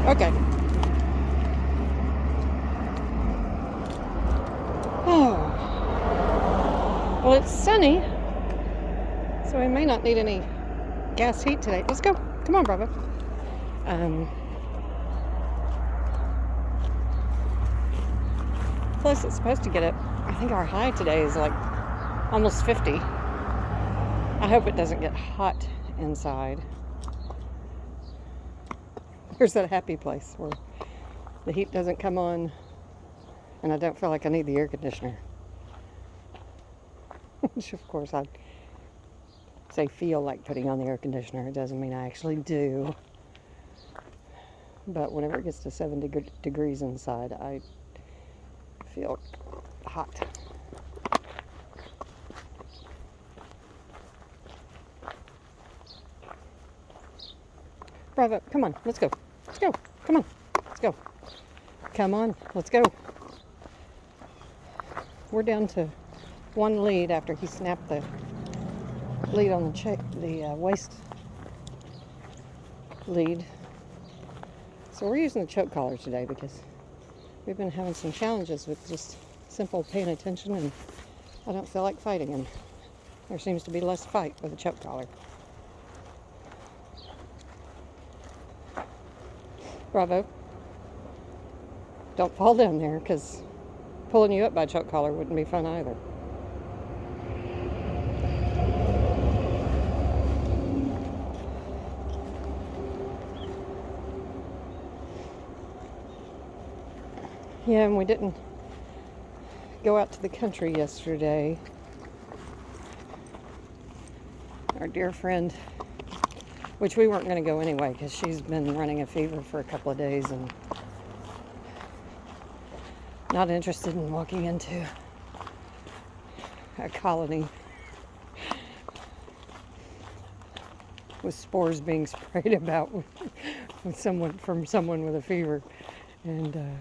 Okay. Oh. Well, it's sunny, so we may not need any gas heat today. Let's go. Come on, Bravo. Plus, it's supposed to get up. I think our high today is like almost 50. I hope it doesn't get hot inside. Here's that happy place where the heat doesn't come on and I don't feel like I need the air conditioner. Which, of course, I'd say feel like putting on the air conditioner. It doesn't mean I actually do. But whenever it gets to 70 degrees inside, I feel hot. Bravo, come on, let's go. Let's go. Come on, let's go. Come on, let's go. We're down to one lead after he snapped the lead on the waist lead. So we're using the choke collar today because we've been having some challenges with just simple paying attention, and I don't feel like fighting, and there seems to be less fight with the choke collar. Bravo. Don't fall down there, because pulling you up by choke collar wouldn't be fun either. Yeah, and we didn't go out to the country yesterday. Our dear friend, which we weren't going to go anyway because she's been running a fever for a couple of days and not interested in walking into a colony with spores being sprayed about with someone with a fever. And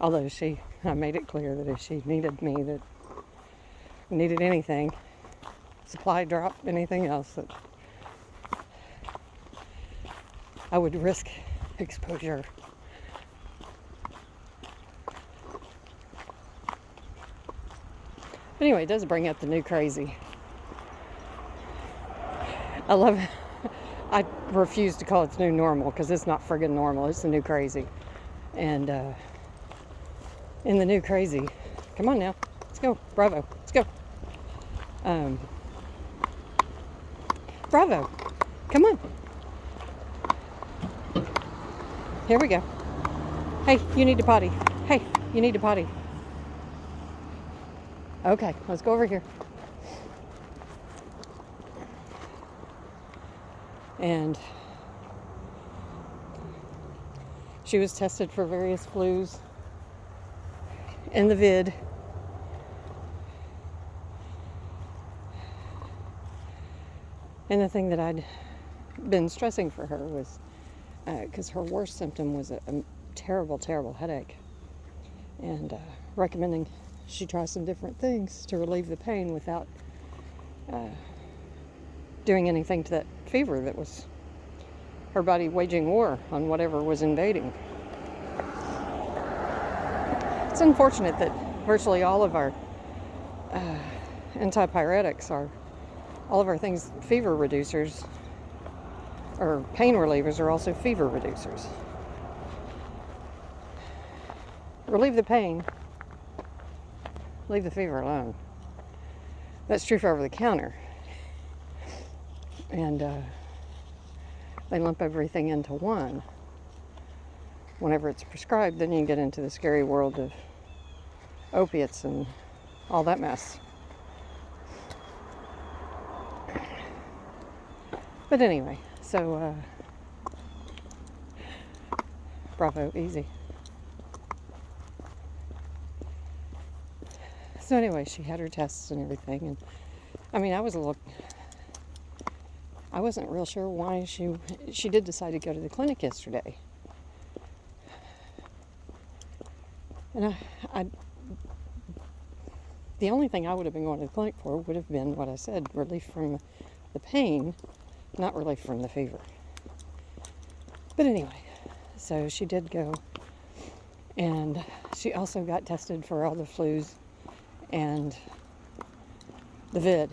although I made it clear that if she needed anything, supply drop, anything else, that I would risk exposure. Anyway, it does bring up the new crazy. I love it. I refuse to call it the new normal because it's not friggin' normal. It's the new crazy. And in the new crazy, come on now, let's go, Bravo, let's go. Bravo, come on. Here we go. Hey, you need to potty. Hey, you need to potty. Okay, let's go over here. And she was tested for various flus in the vid. And the thing that I'd been stressing for her was, because her worst symptom was a terrible, terrible headache, and recommending she try some different things to relieve the pain without doing anything to that fever that was her body waging war on whatever was invading. It's unfortunate that virtually all of our antipyretics all of our things, fever reducers or pain relievers, are also fever reducers. Relieve the pain, leave the fever alone. That's true for over the counter. And they lump everything into one. Whenever it's prescribed, then you get into the scary world of opiates and all that mess. But anyway, so Bravo, easy. So anyway, she had her tests and everything, and I mean, I wasn't real sure why she did decide to go to the clinic yesterday. And the only thing I would have been going to the clinic for would have been what I said, relief from the pain, not relief from the fever. But anyway, so she did go, and she also got tested for all the flus and the vid.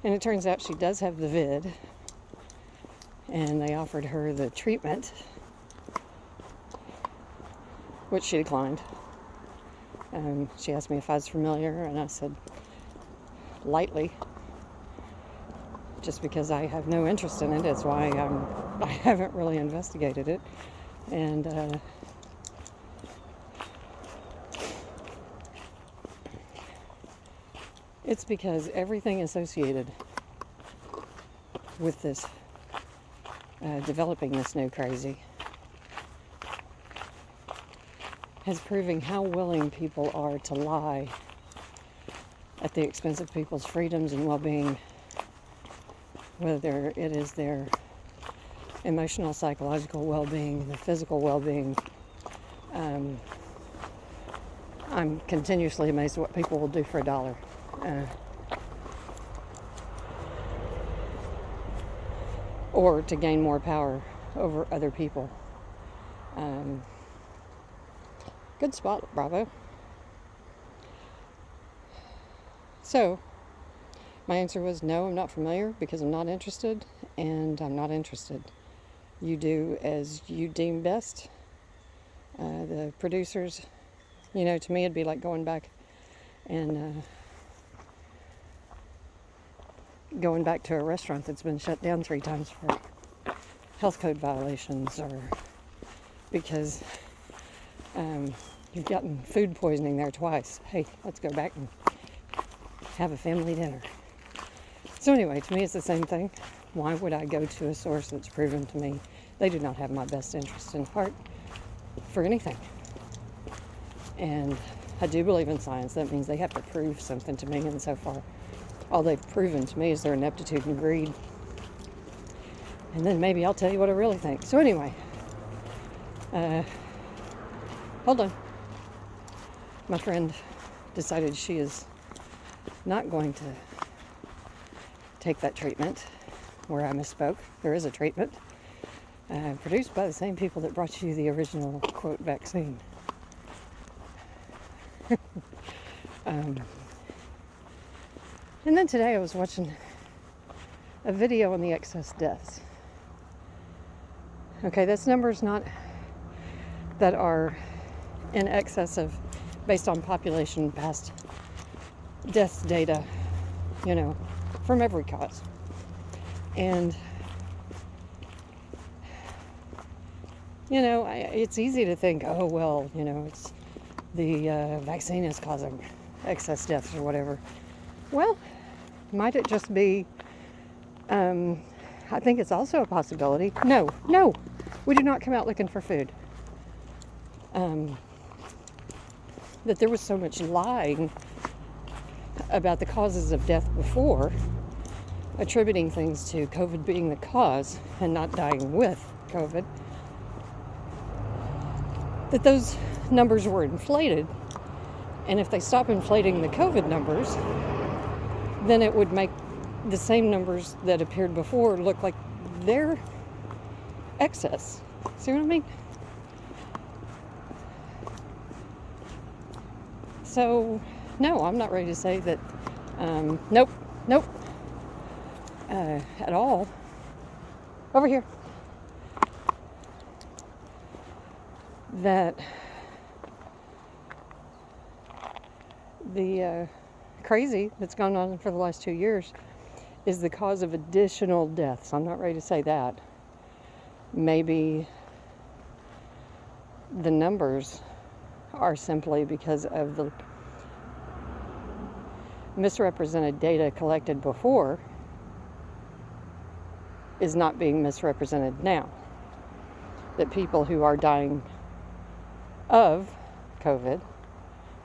And it turns out she does have the vid, and they offered her the treatment, which she declined. She asked me if I was familiar, and I said lightly, just because I have no interest in it. It's why I haven't really investigated it. And it's because everything associated with this, developing this new crazy, is proving how willing people are to lie at the expense of people's freedoms and well-being, whether it is their emotional, psychological well-being, their physical well-being. I'm continuously amazed at what people will do for $1. Or to gain more power over other people. Good spot, bravo. So, my answer was no, I'm not familiar because I'm not interested, and I'm not interested. You do as you deem best. The producers, to me it'd be like going back and going back to a restaurant that's been shut down 3 times for health code violations, or because you've gotten food poisoning there twice. Hey, let's go back and have a family dinner. So anyway, to me it's the same thing. Why would I go to a source that's proven to me they do not have my best interest in heart for anything? And I do believe in science. That means they have to prove something to me, and so far all they've proven to me is their ineptitude and greed. And then maybe I'll tell you what I really think. So anyway, hold on. My friend decided she is not going to take that treatment, where I misspoke. There is a treatment produced by the same people that brought you the original, quote, vaccine. And then today I was watching a video on the excess deaths. Okay, that's numbers not that are in excess of, based on population, past death data, from every cause. And, it's easy to think, oh, well, it's the vaccine is causing excess deaths or whatever. Well, might it just be, I think it's also a possibility. No, we do not come out looking for food. That there was so much lying about the causes of death before, attributing things to COVID being the cause and not dying with COVID, that those numbers were inflated. And if they stop inflating the COVID numbers, then it would make the same numbers that appeared before look like they're excess. See what I mean? So, no, I'm not ready to say that, nope, at all. Over here. That the crazy that's gone on for the last 2 years is the cause of additional deaths. I'm not ready to say that. Maybe the numbers are simply because of the misrepresented data collected before is not being misrepresented now. That people who are dying of COVID,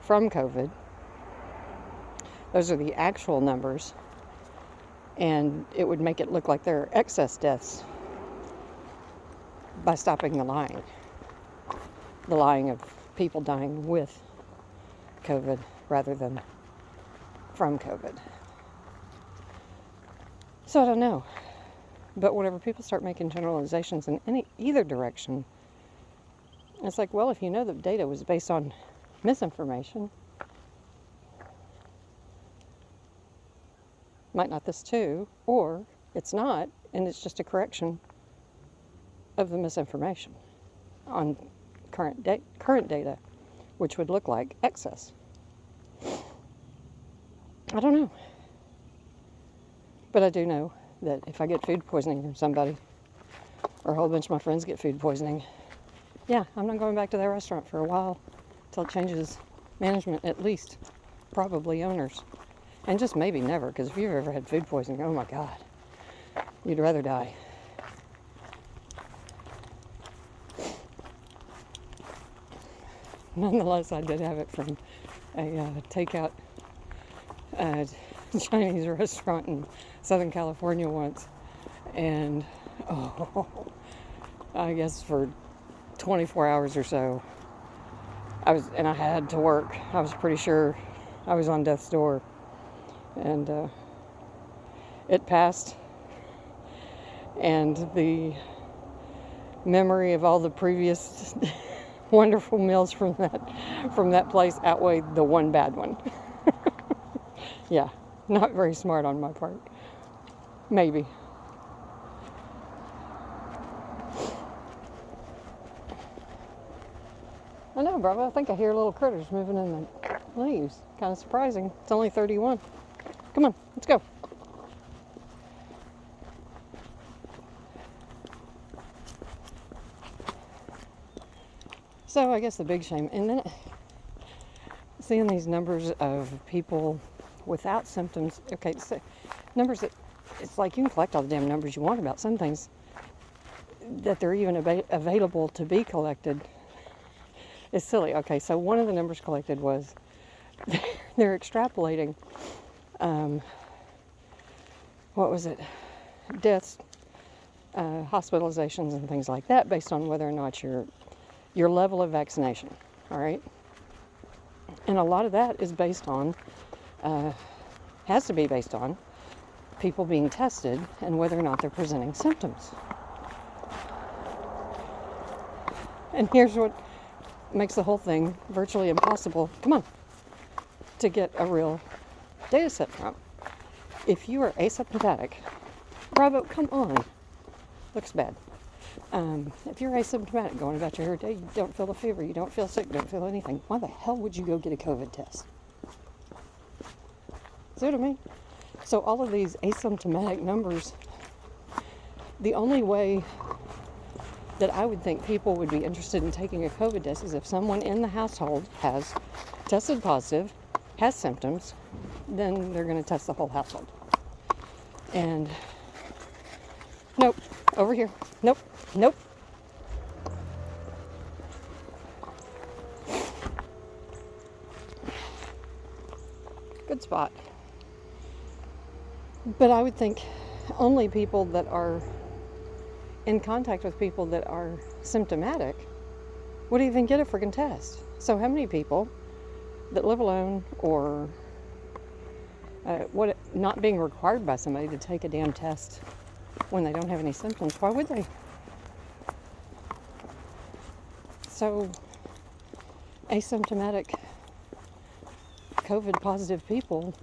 from COVID, those are the actual numbers, and it would make it look like there are excess deaths by stopping the lying of people dying with COVID rather than from COVID. So I don't know. But whenever people start making generalizations in either direction, it's like, well, if you know the data was based on misinformation, might not this too, or it's not, and it's just a correction of the misinformation on current data, which would look like excess. I don't know. But I do know that if I get food poisoning from somebody, or a whole bunch of my friends get food poisoning, yeah, I'm not going back to that restaurant for a while until it changes management, at least, probably owners. And just maybe never, because if you've ever had food poisoning, oh my God, you'd rather die. Nonetheless, I did have it from a takeout Chinese restaurant in Southern California once. And, I guess for 24 hours or so, I had to work. I was pretty sure I was on death's door. And it passed. And the memory of all the previous wonderful meals from that place outweighed the one bad one. Yeah, not very smart on my part. Maybe. I know, bravo. I think I hear little critters moving in the leaves. Kind of surprising. It's only 31. Come on, let's go. So I guess the big shame, and then seeing these numbers of people without symptoms. Okay, so numbers that it's like you can collect all the damn numbers you want about some things, that they're even available to be collected is silly. Okay, so one of the numbers collected was they're extrapolating. What was it? Deaths, hospitalizations, and things like that, based on whether or not your level of vaccination. All right, and a lot of that is based on, has to be based on people being tested and whether or not they're presenting symptoms. And here's what makes the whole thing virtually impossible, come on, to get a real data set from. If you are asymptomatic, bravo, come on, looks bad. If you're asymptomatic, going about your day, you don't feel the fever, you don't feel sick, don't feel anything, why the hell would you go get a COVID test? See what I mean? So all of these asymptomatic numbers, the only way that I would think people would be interested in taking a COVID test is if someone in the household has tested positive, has symptoms, then they're going to test the whole household. And nope, over here, nope, nope. Good spot. But I would think only people that are in contact with people that are symptomatic would even get a freaking test. So how many people that live alone or not being required by somebody to take a damn test when they don't have any symptoms, why would they? So asymptomatic COVID positive people,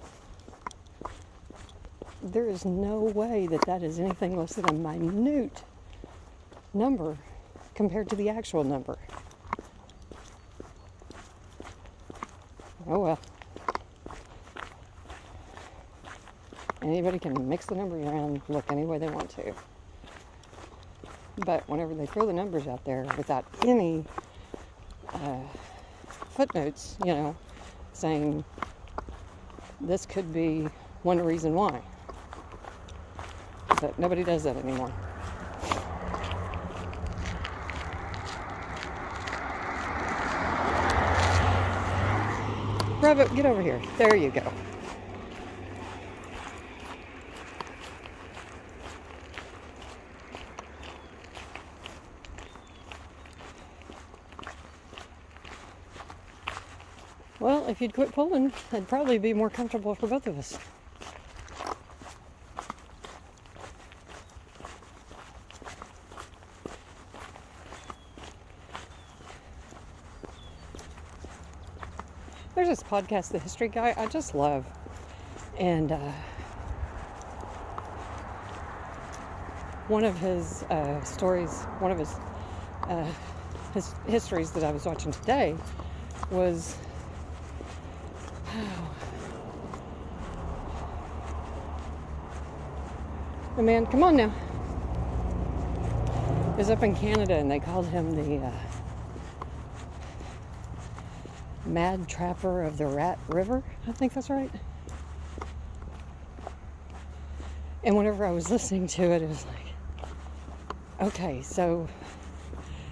there is no way that is anything less than a minute number compared to the actual number. Oh well. Anybody can mix the numbers around, look any way they want to. But whenever they throw the numbers out there without any footnotes, saying this could be one reason why. But nobody does that anymore. Bravo, get over here. There you go. Well, if you'd quit pulling, I'd probably be more comfortable for both of us. There's this podcast, The History Guy, I just love. And one of his stories, one of his histories that I was watching today was the man, come on now, is up in Canada, and they called him the Mad Trapper of the Rat River. I think that's right. And whenever I was listening to it, it was like, okay, so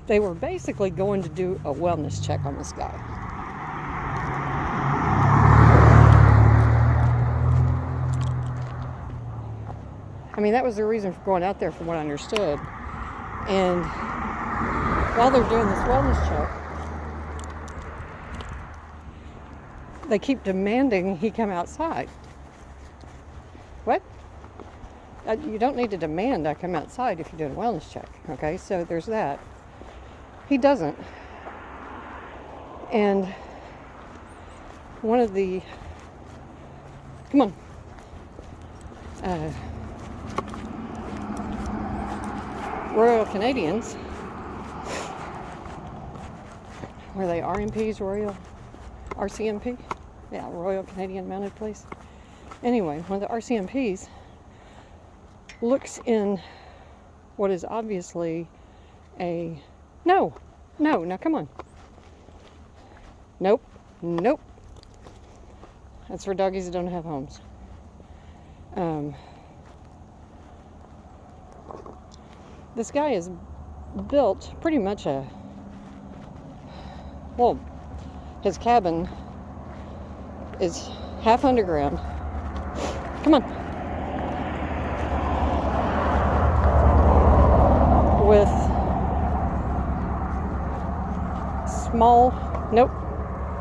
they were basically going to do a wellness check on this guy. I mean, that was the reason for going out there, from what I understood. And while they're doing this wellness check, they keep demanding he come outside. What? You don't need to demand I come outside if you're doing a wellness check, okay? So there's that. He doesn't. And one of the, come on, Royal Canadians, were they RMPs, Royal RCMP? Yeah, Royal Canadian Mounted Police. Anyway, one of the RCMPs looks in what is obviously a, no, now come on. Nope. That's for doggies that don't have homes. This guy is built pretty much his cabin is half underground. Come on. With small, nope,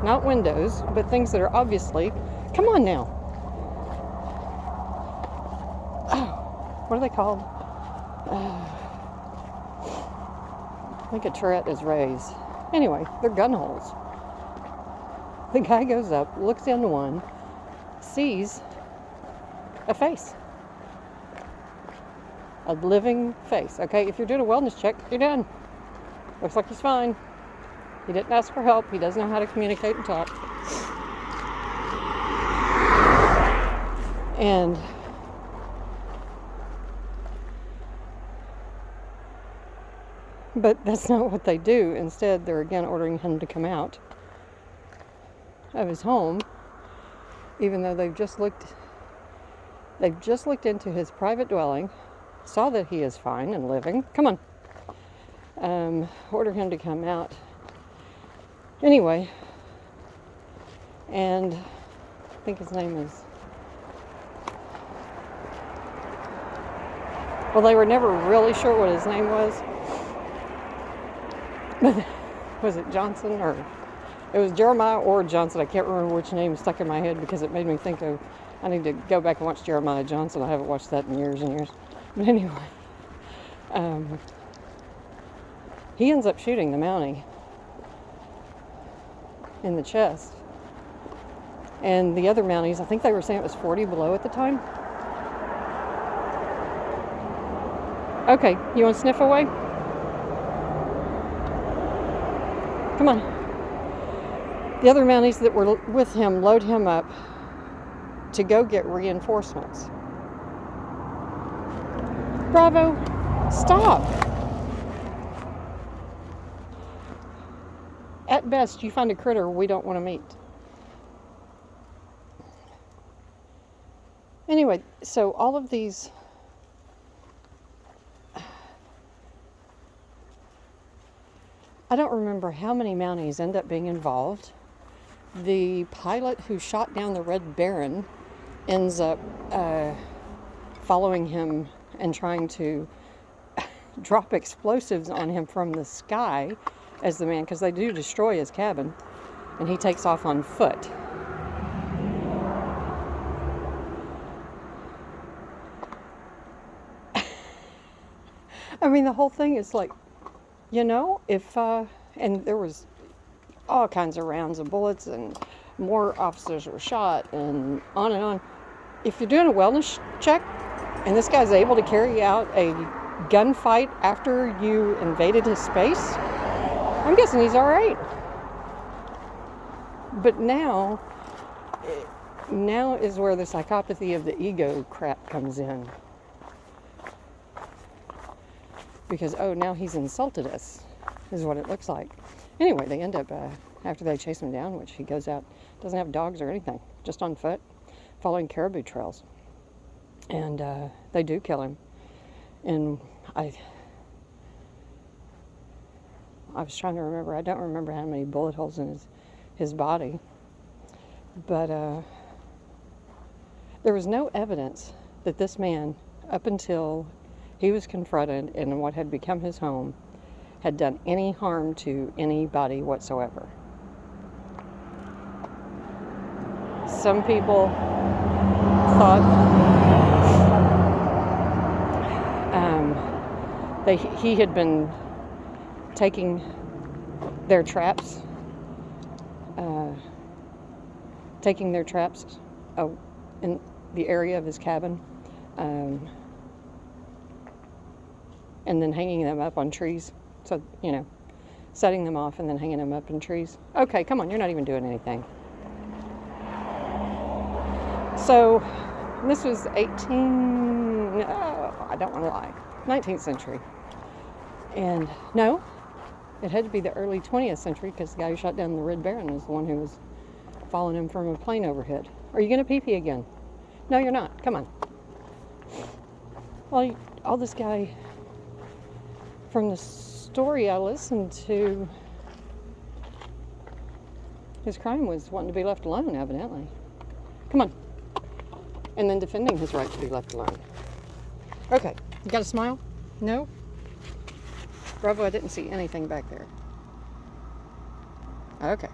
not windows, but things that are obviously, come on now. Oh, what are they called? I think a turret is raised. Anyway, they're gun holes. The guy goes up, looks into one, sees a face. A living face. Okay, if you're doing a wellness check, you're done. Looks like he's fine. He didn't ask for help. He doesn't know how to communicate and talk. And but that's not what they do. Instead, they're again ordering him to come out of his home, even though they've just looked into his private dwelling, saw that he is fine and living. Come on. Order him to come out. Anyway, and I think his name is, well, they were never really sure what his name was. Was it Johnson, or it was Jeremiah or Johnson? I can't remember which name stuck in my head because it made me think of, I need to go back and watch Jeremiah Johnson. I haven't watched that in years and years. But anyway, he ends up shooting the Mountie in the chest. And the other Mounties, I think they were saying it was 40 below at the time. Okay, you want to sniff away? Come on. The other Mounties that were with him load him up to go get reinforcements. Bravo! Stop! At best, you find a critter we don't want to meet. Anyway, so all of these I don't remember how many Mounties end up being involved. The pilot who shot down the Red Baron ends up following him and trying to drop explosives on him from the sky as the man, because they do destroy his cabin. and he takes off on foot. I mean, the whole thing is like, if, and there was all kinds of rounds of bullets and more officers were shot and on and on. If you're doing a wellness check and this guy's able to carry out a gunfight after you invaded his space, I'm guessing he's all right. But now is where the psychopathy of the ego crap comes in. Because, now he's insulted us, is what it looks like. Anyway, they end up, after they chase him down, which he goes out, doesn't have dogs or anything, just on foot, following caribou trails. And they do kill him. And I was trying to remember, I don't remember how many bullet holes in his body. But there was no evidence that this man, up until he was confronted in what had become his home, had done any harm to anybody whatsoever. Some people thought he had been taking their traps in the area of his cabin, and then hanging them up on trees. So, setting them off and then hanging them up in trees. Okay, come on, you're not even doing anything. So, this was 19th century. And no, it had to be the early 20th century because the guy who shot down the Red Baron was the one who was following him from a plane overhead. Are you going to pee-pee again? No, you're not. Come on. Well, all this guy, from the story I listened to, his crime was wanting to be left alone, evidently. Come on. And then defending his right to be left alone. Okay, you got a smile? No? Bravo, I didn't see anything back there. Okay.